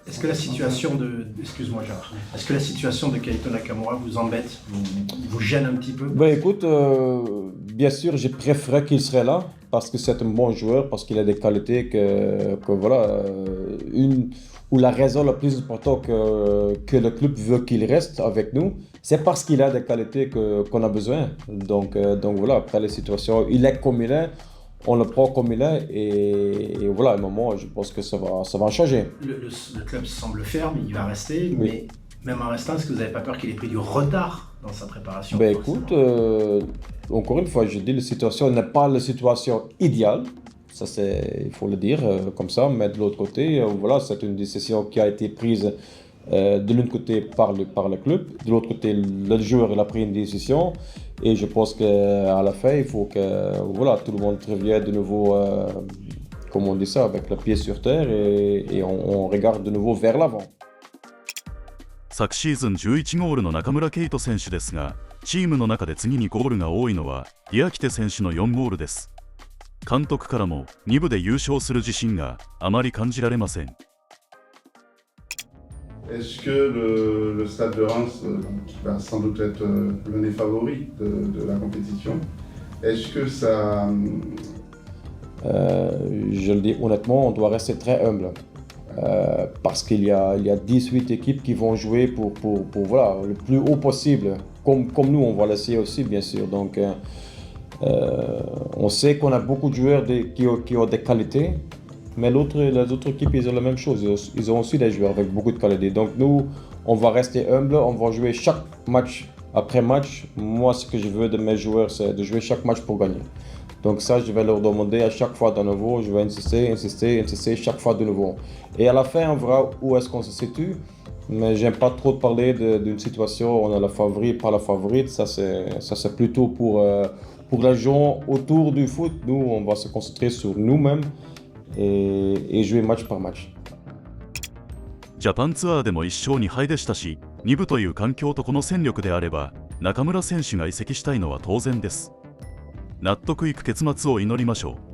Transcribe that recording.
Est-ce que la situation de, excuse-moi Gérard, est-ce que la situation de Kaito Nakamura vous embête, vous gêne un petit peu? Ben écoute, bien sûr, j'ai préféré qu'il serait là parce que c'est un bon joueur, parce qu'il a des qualités que voilà, ou la raison la plus importante que le club veut qu'il reste avec nous, c'est parce qu'il a des qualités qu'on a besoin. Donc voilà, après les situations, il est comme il est, on le prend comme il est et voilà, à un moment, je pense que ça va changer. Le club semble ferme, il va rester, Oui. mais même en restant, est-ce que vous n'avez pas peur qu'il ait pris du retard dans sa préparation? Ben forcément écoute, encore une fois, je dis la situation n'est pas la situation idéale, ça c'est, il faut le dire comme ça, mais de l'autre côté, voilà, c'est une décision qui a été prise de l'un côté par le club, de l'autre côté, le joueur il a pris une décision, et je pense qu'à la fin, il faut que voilà, tout le monde revienne de nouveau, comme on dit ça, avec le pied sur terre, et on regarde de nouveau vers l'avant. 昨シーズン11ゴールの中村敬斗選手ですが、チームの中で次にゴールが多いのはディアキテ選手の4ゴールです。監督からも2部で優勝する自信があまり感じられません。Est-ce que le Stade de Reims, qui va sans doute être l'un des favoris de la compétition, est-ce que ça... Je le dis honnêtement, on doit rester très humble. Parce qu'il y a 18 équipes qui vont jouer pour voilà, le plus haut possible. Comme nous, on va l'essayer aussi, bien sûr. Donc, on sait qu'on a beaucoup de joueurs qui ont des qualités, mais les autres équipes, ils ont la même chose. Ils ont aussi des joueurs avec beaucoup de qualités. Donc, nous, on va rester humble. On va jouer chaque match après match. Moi, ce que je veux de mes joueurs, c'est de jouer chaque match pour gagner. Donc ça, je vais leur demander à chaque fois de nouveau, je vais insister chaque fois de nouveau. Et à la fin, on verra où est-ce qu'on se situe. Mais j'aime pas trop parler d'une situation où on a la favorite, pas la favorite. Ça, c'est plutôt pour les gens autour du foot. Nous, on va se concentrer sur nous-mêmes et jouer match par match. ジャパンツアーでも1勝2敗でしたし、2部という環境とこの戦力であれば、中村選手が移籍したいのは当然です。納得いく結末を祈りましょう。